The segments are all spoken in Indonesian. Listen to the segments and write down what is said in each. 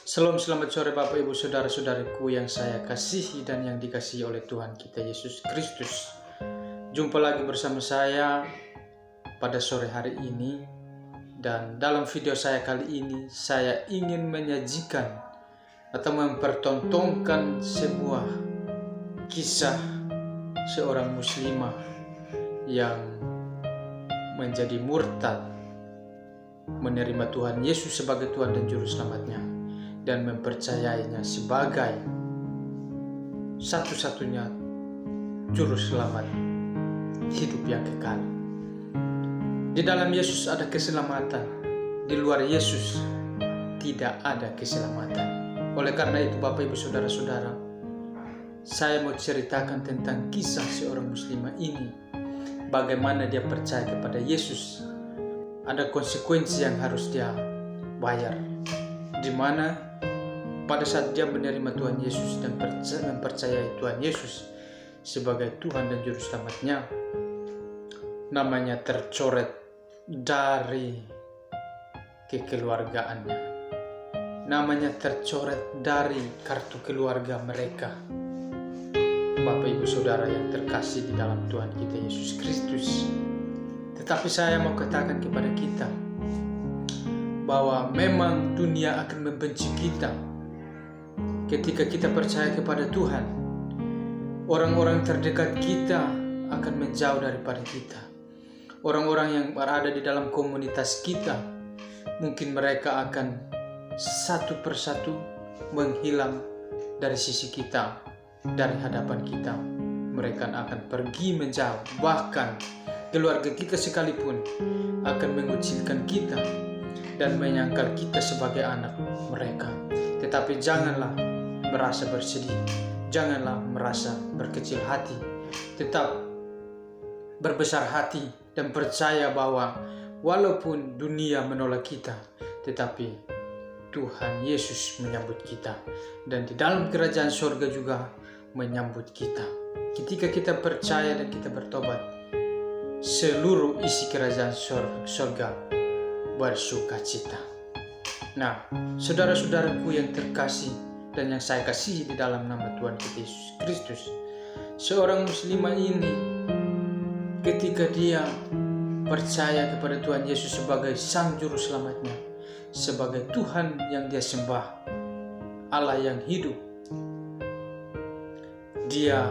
Shalom, selamat sore Bapak Ibu Saudara-saudaraku yang saya kasihi dan yang dikasihi oleh Tuhan kita Yesus Kristus. Jumpa lagi bersama saya pada sore hari ini, dan dalam video saya kali ini saya ingin menyajikan atau mempertontonkan sebuah kisah seorang muslimah yang menjadi murtad, menerima Tuhan Yesus sebagai Tuhan dan Juru Selamatnya, dan mempercayainya sebagai satu-satunya Juru Selamat hidup yang kekal. Di dalam Yesus ada keselamatan, di luar Yesus tidak ada keselamatan. Oleh karena itu Bapak Ibu Saudara-saudara, saya mau ceritakan tentang kisah seorang muslimah ini, bagaimana dia percaya kepada Yesus. Ada konsekuensi yang harus dia bayar, di mana pada saat dia menerima Tuhan Yesus dan mempercayai Tuhan Yesus sebagai Tuhan dan Juru Selamatnya, namanya tercoret dari kekeluargaannya, namanya tercoret dari kartu keluarga mereka. Bapak Ibu Saudara yang terkasih di dalam Tuhan kita Yesus Kristus. Tetapi saya mau katakan kepada kita bahwa memang dunia akan membenci kita ketika kita percaya kepada Tuhan. Orang-orang terdekat kita akan menjauh daripada kita. Orang-orang yang berada di dalam komunitas kita, mungkin mereka akan satu persatu menghilang dari sisi kita, dari hadapan kita. Mereka akan pergi menjauh. Bahkan keluarga kita sekalipun akan mengucilkan kita dan menyangkal kita sebagai anak mereka. Tetapi janganlah merasa bersedih, janganlah merasa berkecil hati. Tetap berbesar hati dan percaya bahwa walaupun dunia menolak kita, tetapi Tuhan Yesus menyambut kita, dan di dalam kerajaan surga juga menyambut kita. Ketika kita percaya dan kita bertobat, seluruh isi kerajaan surga bersuka cita. Nah, saudara-saudaraku yang terkasih dan yang saya kasihi di dalam nama Tuhan kita Yesus Kristus, seorang muslimah ini ketika dia percaya kepada Tuhan Yesus sebagai Sang Juru Selamatnya, sebagai Tuhan yang dia sembah, Allah yang hidup, dia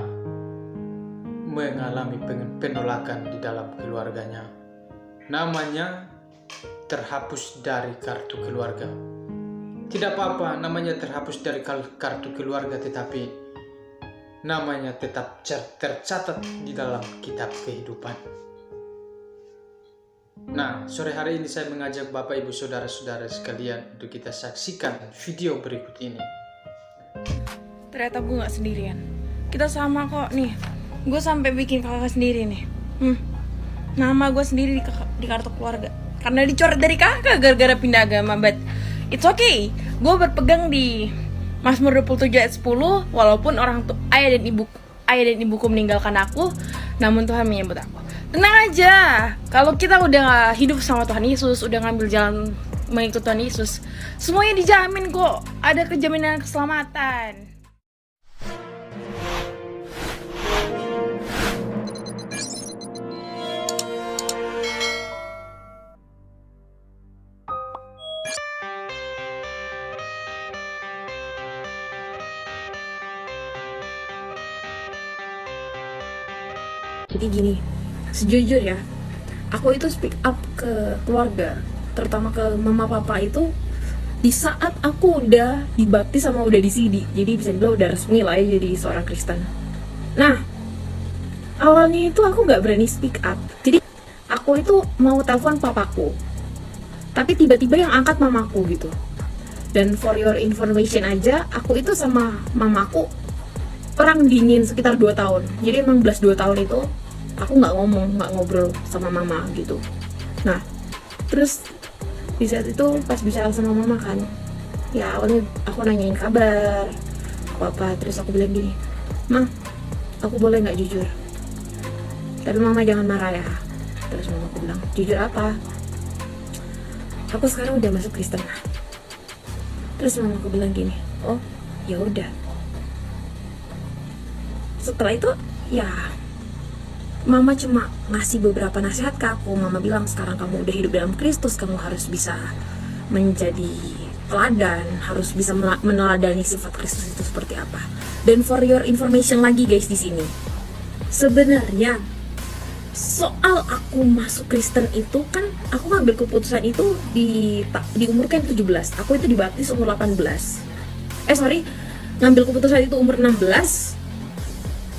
mengalami penolakan di dalam keluarganya. Namanya terhapus dari kartu keluarga. Tidak apa-apa namanya terhapus dari kartu keluarga, tetapi namanya tetap tercatat di dalam kitab kehidupan. Nah, sore hari ini saya mengajak Bapak Ibu Saudara-saudara sekalian untuk kita saksikan video berikut ini. Ternyata gue gak sendirian. Kita sama kok nih. Gue sampai bikin kakak sendiri nih. Nama gue sendiri di kartu keluarga karena dicoret dari kakak gara-gara pindah agama. But it's okay. Gue berpegang di Mazmur 27 ayat 10. Walaupun ayah dan ibuku meninggalkan aku, namun Tuhan menyebut aku. Tenang aja. Kalau kita udah hidup sama Tuhan Yesus, udah ngambil jalan mengikut Tuhan Yesus, semuanya dijamin kok. Ada kejaminan keselamatan. Jadi gini, sejujurnya aku itu speak up ke keluarga, terutama ke mama papa itu di saat aku udah dibaptis sama udah di CD. Jadi bisa dibilang udah resmi lah ya jadi seorang Kristen. Nah, awalnya itu aku gak berani speak up. Jadi aku itu mau telepon papaku, tapi tiba-tiba yang angkat mamaku gitu. Dan for your information aja, aku itu sama mamaku perang dingin sekitar 2 tahun. Jadi emang 2 tahun itu aku nggak ngobrol sama mama gitu. Nah, terus di saat itu pas bicara sama mama kan, ya awalnya aku nanyain kabar apa, terus aku bilang gini, "Ma, aku boleh nggak jujur? Tapi mama jangan marah ya." Terus mama aku bilang, "Jujur apa?" "Aku sekarang udah masuk Kristen." Terus mamaku bilang gini, oh ya udah. Setelah itu ya mama cuma ngasih beberapa nasihat ke aku. Mama bilang, sekarang kamu udah hidup dalam Kristus, kamu harus bisa menjadi teladan, harus bisa meneladani sifat Kristus itu seperti apa. Dan for your information lagi guys di sini, sebenarnya soal aku masuk Kristen itu kan aku ngambil keputusan itu di umur kan 17. Aku itu dibaptis umur 18. Ngambil keputusan itu umur 16.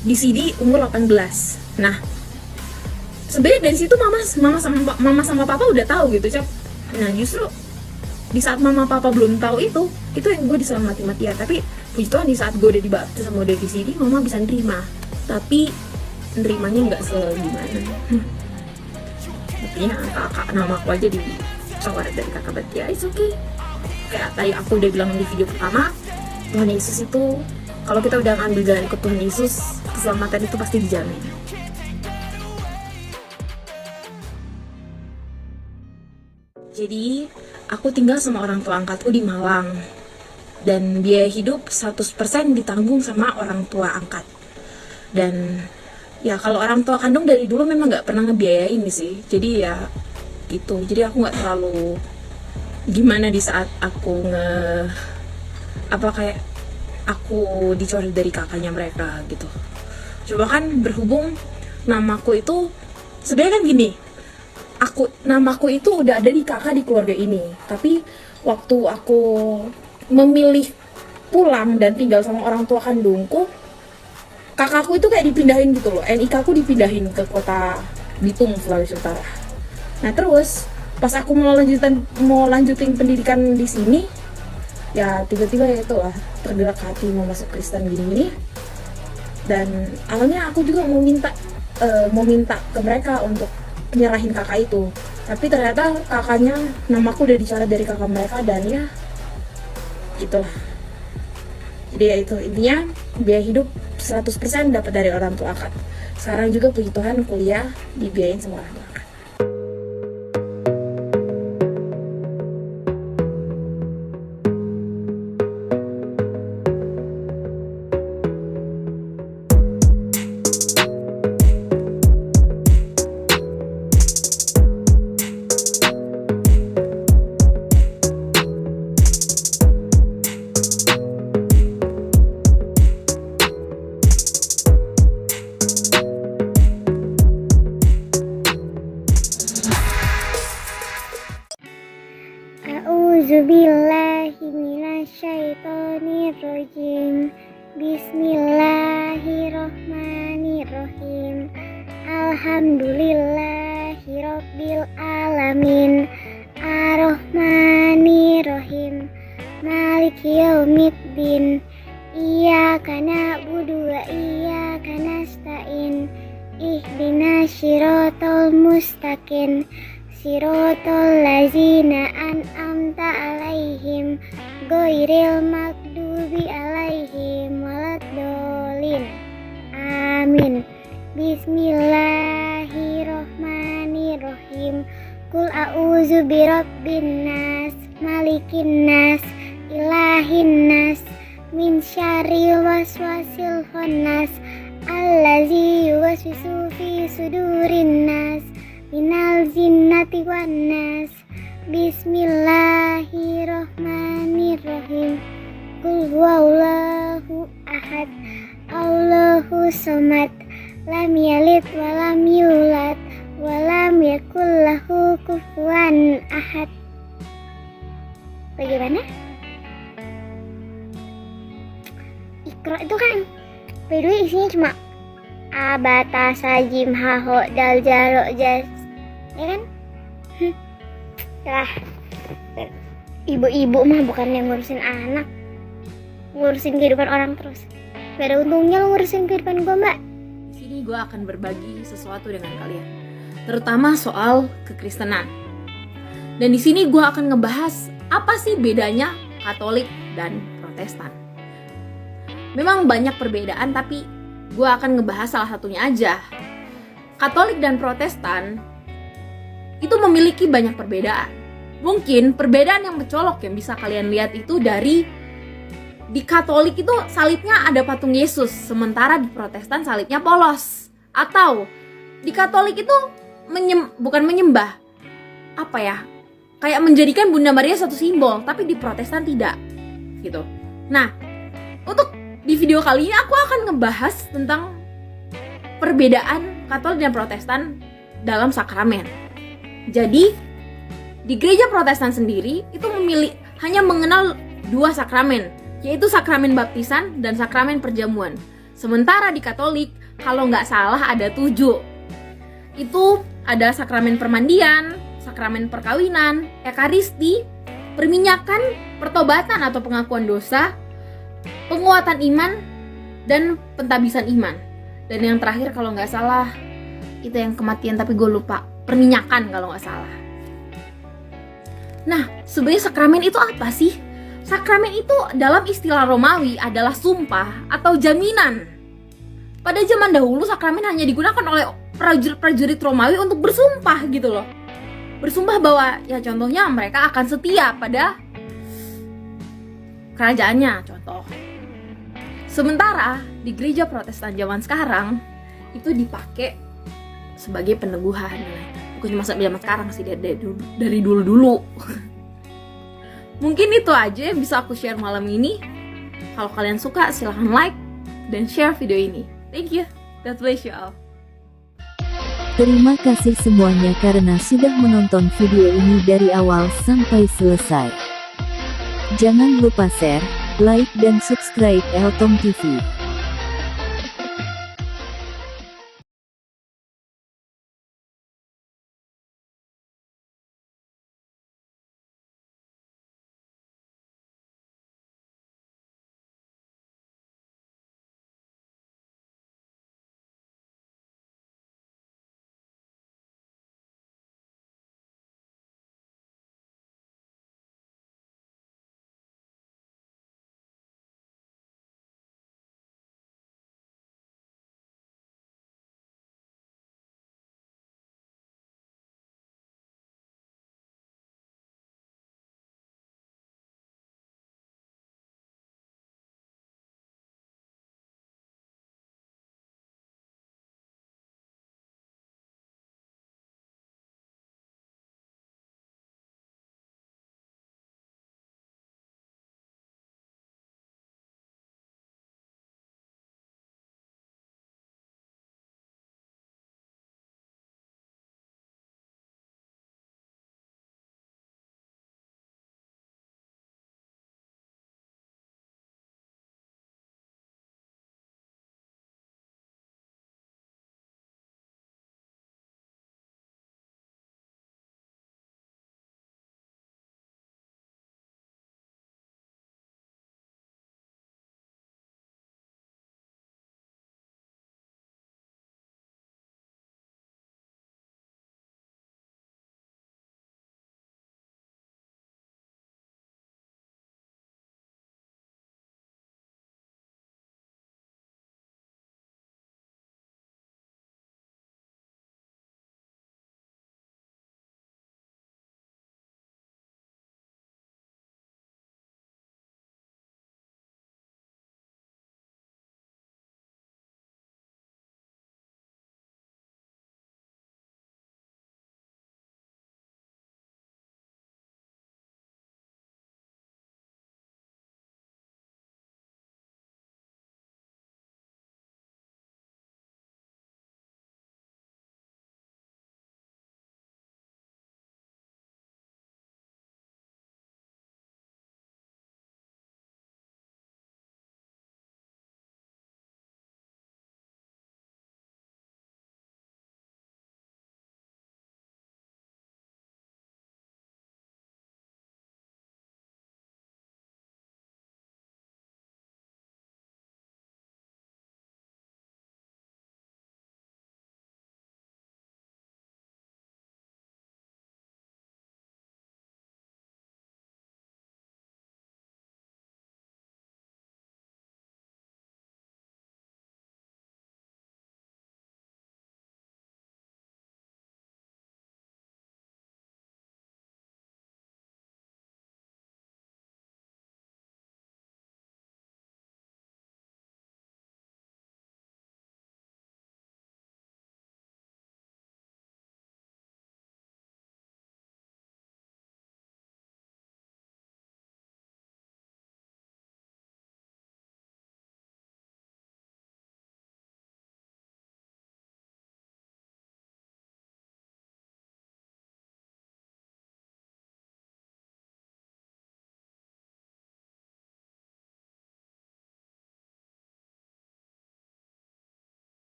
Di CD umur 18. Nah, sebenarnya dari situ mama sama papa udah tahu gitu, Cap. Nah, justru di saat mama papa belum tahu itu yang gue diselamati mati ya. Tapi puji Tuhan di saat gue udah dibaptis sama udah di CD, mama bisa nerima. Tapi nerimanya nggak segimana. Buktinya kakak nama aku aja dicoret dari kakak, berarti ya it's okay. Kayak tadi aku udah bilang di video pertama, Tuhan Yesus itu, kalau kita udah ngambil jalan ikut Tuhan Yesus, keselamatan itu pasti dijamin. Jadi aku tinggal sama orang tua angkatku di Malang, dan biaya hidup 100% ditanggung sama orang tua angkat. Dan ya kalau orang tua kandung dari dulu memang nggak pernah ngebiayain sih, jadi ya gitu. Jadi aku nggak terlalu gimana di saat aku aku dicoret dari kakaknya mereka gitu. Coba kan berhubung namaku itu sebenarnya kan gini, namaku itu udah ada di kakak di keluarga ini. Tapi waktu aku memilih pulang dan tinggal sama orang tua kandungku, kakakku itu kayak dipindahin gitu loh. NIK aku dipindahin ke kota Bitung, Sulawesi Utara. Nah terus pas aku mau lanjutin pendidikan di sini, ya tiba-tiba ya itulah tergerak hati mau masuk Kristen gini-gini. Dan awalnya aku juga mau minta ke mereka untuk nyerahin kakak itu, tapi ternyata kakaknya, namaku udah dicoret dari kakak mereka, dan ya gitulah. Jadi ya itu intinya, biaya hidup 100% dapat dari orang tua angkat. Sekarang juga puji Tuhan kuliah dibiayain sama orang tua angkat. A'udzubillahiminasyaitonirrojim. Bismillahirrohmanirrohim. Alhamdulillahirabbil alamin. Arrohmanirrohim. Maliki yaumiddin. Iyyaka na'budu wa iyyaka nasta'in. Ihdinas siratal mustaqim. Siratal ladzina an'amta alaihim ghairil maghdubi alaihim waladdallin. Amin. Bismillahirrohmanirrohim. Qul a'udzu birabbin nas, malikin nas, ilahin nas, min syarril waswasil khannas, allazi yuwaswisu fi sudurin nas, minal jinnati wan nas. Bismillahirrohmanirrohim. Qul huwallahu ahad, Allahu somad, lam yalid walam yulad, walam yakul lahu kufuwan ahad. Bagaimana? Iqra itu kan by the way isinya cuma abata sajim haho dal jaro jas, ya kan? Lah, ibu-ibu mah bukannya ngurusin anak, ngurusin kehidupan orang terus. Gak ada untungnya lo ngurusin kehidupan gue, Mbak. Di sini gue akan berbagi sesuatu dengan kalian, terutama soal kekristenan. Dan di sini gue akan ngebahas apa sih bedanya Katolik dan Protestan. Memang banyak perbedaan, tapi gue akan ngebahas salah satunya aja. Katolik dan Protestan itu memiliki banyak perbedaan. Mungkin perbedaan yang mencolok yang bisa kalian lihat itu di Katolik itu salibnya ada patung Yesus, sementara di Protestan salibnya polos. Atau di Katolik itu bukan menyembah, kayak menjadikan Bunda Maria suatu simbol, tapi di Protestan tidak, gitu. Nah, untuk di video kali ini aku akan ngebahas tentang perbedaan Katolik dan Protestan dalam sakramen. Jadi, di gereja Protestan sendiri itu hanya mengenal 2 sakramen, yaitu sakramen baptisan dan sakramen perjamuan. Sementara di Katolik, kalau nggak salah ada 7. Itu ada sakramen permandian, sakramen perkawinan, ekaristi, perminyakan, pertobatan atau pengakuan dosa, penguatan iman, dan pentabisan iman. Dan yang terakhir kalau nggak salah, itu yang kematian tapi gue lupa, perminyakan kalau nggak salah. Nah, sebenarnya sakramen itu apa sih? Sakramen itu dalam istilah Romawi adalah sumpah atau jaminan. Pada zaman dahulu sakramen hanya digunakan oleh prajurit Romawi untuk bersumpah gitu loh. Bersumpah bahwa ya contohnya mereka akan setia pada kerajaannya, contoh. Sementara di gereja Protestan zaman sekarang itu dipakai sebagai peneguhan. Bukan cuma zaman sekarang sih, dari dulu-dulu. Mungkin itu aja yang bisa aku share malam ini. Kalau kalian suka silahkan like dan share video ini. Thank you. God bless you all. Terima kasih semuanya karena sudah menonton video ini dari awal sampai selesai. Jangan lupa share, like dan subscribe Eltom TV.